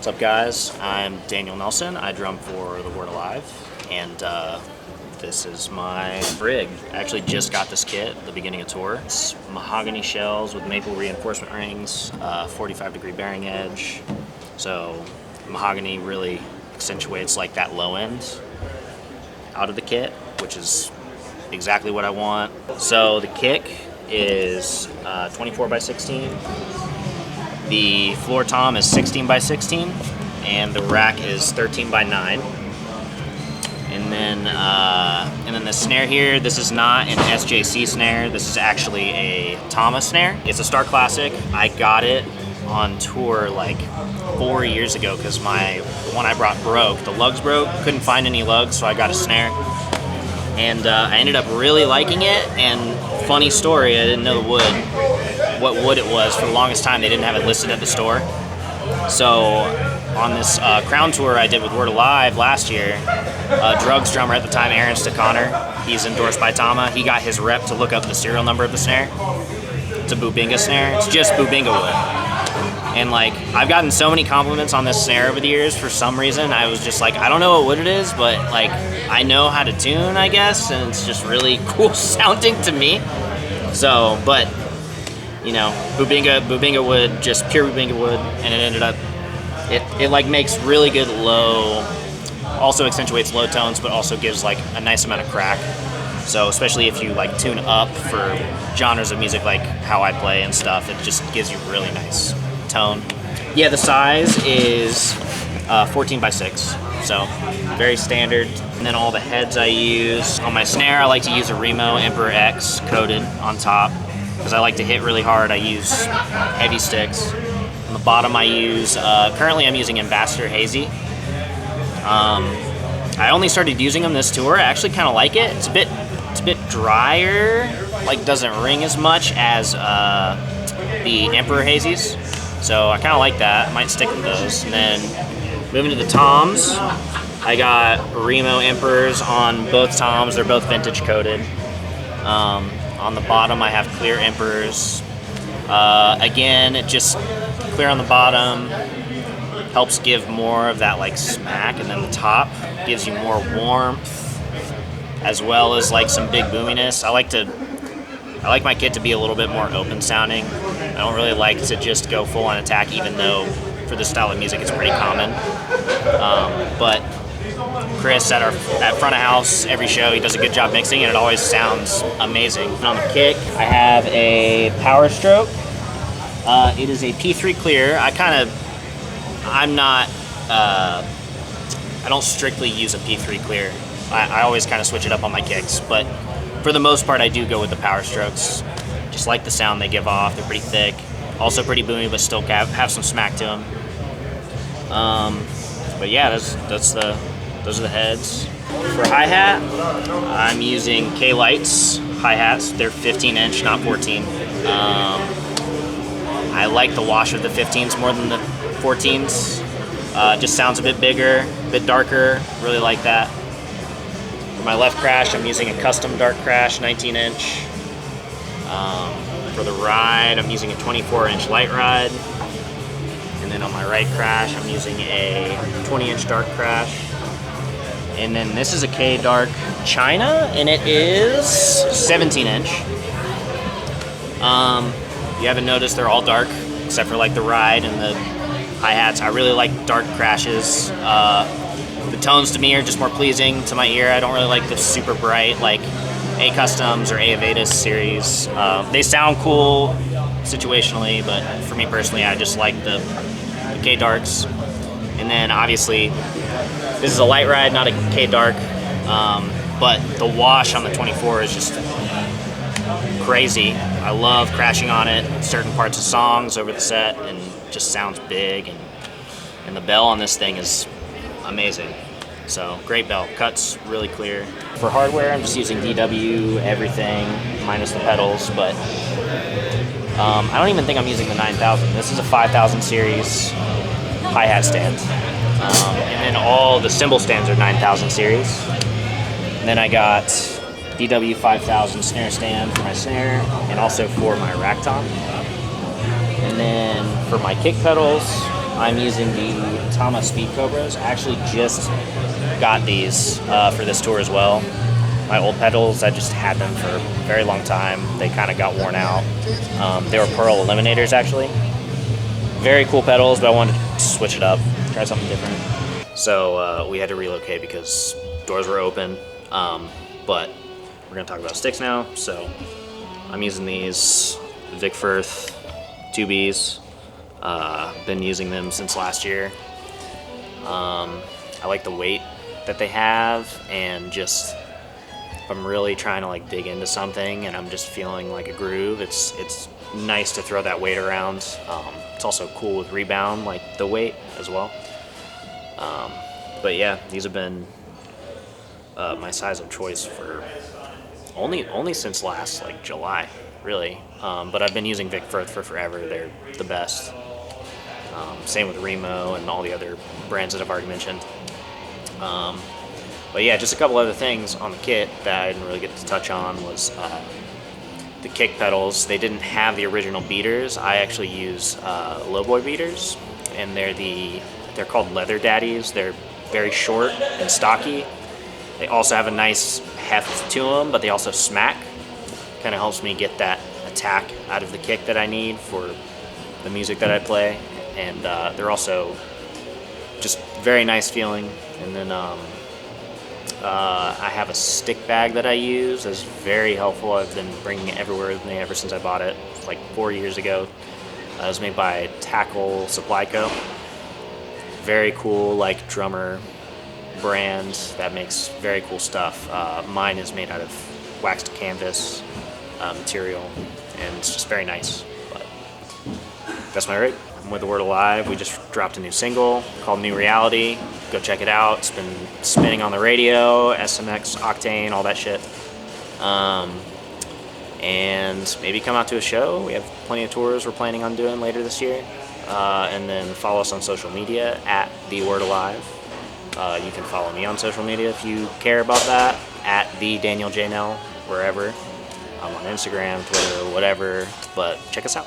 What's up, guys? I'm Daniel Nelson. I drum for The Word Alive, and this is my rig. I actually just got this kit at the beginning of tour. It's mahogany shells with maple reinforcement rings, 45-degree bearing edge. So mahogany really accentuates like that low end out of the kit, which is exactly what I want. So the kick is 24 by 16. The floor tom is 16 by 16, and the rack is 13 by 9. And then the snare here, this is not an SJC snare. This is actually a Tama snare. It's a Star Classic. I got it on tour like 4 years ago because the one I brought broke. The lugs broke. Couldn't find any lugs, so I got a snare. And I ended up really liking it. And funny story, I didn't know what wood it was. For the longest time, they didn't have it listed at the store. So on this Crown tour I did with Word Alive last year, Drugs drummer at the time, Aaron Stakhaner, he's endorsed by Tama. He got his rep to look up the serial number of the snare. It's a Bubinga snare. It's just Bubinga wood. And like, I've gotten so many compliments on this snare over the years. For some reason, I was just like, I don't know what wood it is, but like, I know how to tune, I guess, and it's just really cool sounding to me. So, but you know, Bubinga wood, just pure Bubinga wood, and it ended up, it like makes really good low, also accentuates low tones, but also gives like a nice amount of crack. So especially if you like tune up for genres of music like how I play and stuff, it just gives you really nice tone. Yeah, the size is 14 by 6, so very standard. And then all the heads I use. On my snare, I like to use a Remo Emperor X coated on top because I like to hit really hard. I use heavy sticks. On the bottom I use, currently I'm using Ambassador Hazy. I only started using them this tour. I actually kind of like it. It's a bit drier, like doesn't ring as much as the Emperor Hazies. So I kind of like that. I might stick with those. And then moving to the toms, I got Remo Emperors on both toms. They're both vintage coated. On the bottom, I have clear Emperors. Again, it just clear on the bottom helps give more of that like smack, and then the top gives you more warmth, as well as like some big boominess. I like my kit to be a little bit more open sounding. I don't really like to just go full on attack, even though for this style of music it's pretty common. But Chris at front of house every show, he does a good job mixing, and it always sounds amazing. And on the kick, I have a Power Stroke. It is a P3 clear. I don't strictly use a P3 clear. I always kind of switch it up on my kicks, but for the most part, I do go with the Power Strokes. Just like the sound they give off. They're pretty thick, also pretty boomy, but still have some smack to them. But yeah, those are the heads. For hi-hat, I'm using K-Lights hi-hats. They're 15-inch, not 14. I like the wash of the 15s more than the 14s. Just sounds a bit bigger, a bit darker. Really like that. For my left crash, I'm using a custom dark crash, 19-inch. For the ride, I'm using a 24-inch light ride. And then on my right crash, I'm using a 20-inch dark crash. And then this is a K-Dark China, and it is 17-inch. You haven't noticed, they're all dark, except for like the ride and the hi-hats. I really like dark crashes. The tones to me are just more pleasing to my ear. I don't really like the super bright, like A Customs or A Avetus series. They sound cool situationally, but for me personally, I just like the K-Darks. And then obviously, this is a light ride, not a K-Dark, but the wash on the 24 is just crazy. I love crashing on it, certain parts of songs over the set, and just sounds big, and the bell on this thing is amazing. So great bell, cuts really clear. For hardware, I'm just using DW everything minus the pedals, but I don't even think I'm using the 9000. This is a 5000 series hi-hat stand, and then all the cymbal stands are 9000 series. And then I got DW 5000 snare stand for my snare, and also for my rack tom. And then for my kick pedals, I'm using the Tama Speed Cobras. I actually just got these for this tour as well. My old pedals, I just had them for a very long time. They kind of got worn out. They were Pearl Eliminators, actually. Very cool pedals, but I wanted to switch it up, try something different. So we had to relocate because doors were open. But we're gonna talk about sticks now. So I'm using these Vic Firth 2Bs. Been using them since last year. I like the weight that they have, and just if I'm really trying to like dig into something and I'm just feeling like a groove, it's nice to throw that weight around. It's also cool with rebound, like the weight as well. But yeah, these have been my size of choice for only since last like July, really. But I've been using Vic Firth for forever. They're the best. Same with Remo and all the other brands that I've already mentioned. But yeah, just a couple other things on the kit that I didn't really get to touch on was the kick pedals. They didn't have the original beaters. I actually use Lowboy beaters, and they're called Leather Daddies. They're very short and stocky. They also have a nice heft to them, but they also smack. Kind of helps me get that attack out of the kick that I need for the music that I play. And they're also just very nice feeling. And then I have a stick bag that I use that's very helpful. I've been bringing it everywhere with me ever since I bought it, like 4 years ago. It was made by Tackle Supply Co. Very cool, like drummer brand that makes very cool stuff. Mine is made out of waxed canvas material, and it's just very nice. But that's my rig. I'm with The Word Alive. We just dropped a new single called New Reality. Go check it out. It's been spinning on the radio, SMX, Octane, all that shit. And maybe come out to a show. We have plenty of tours we're planning on doing later this year. And then follow us on social media at The Word Alive. You can follow me on social media if you care about that, at the Daniel J. Nell, wherever. I'm on Instagram, Twitter, whatever. But check us out.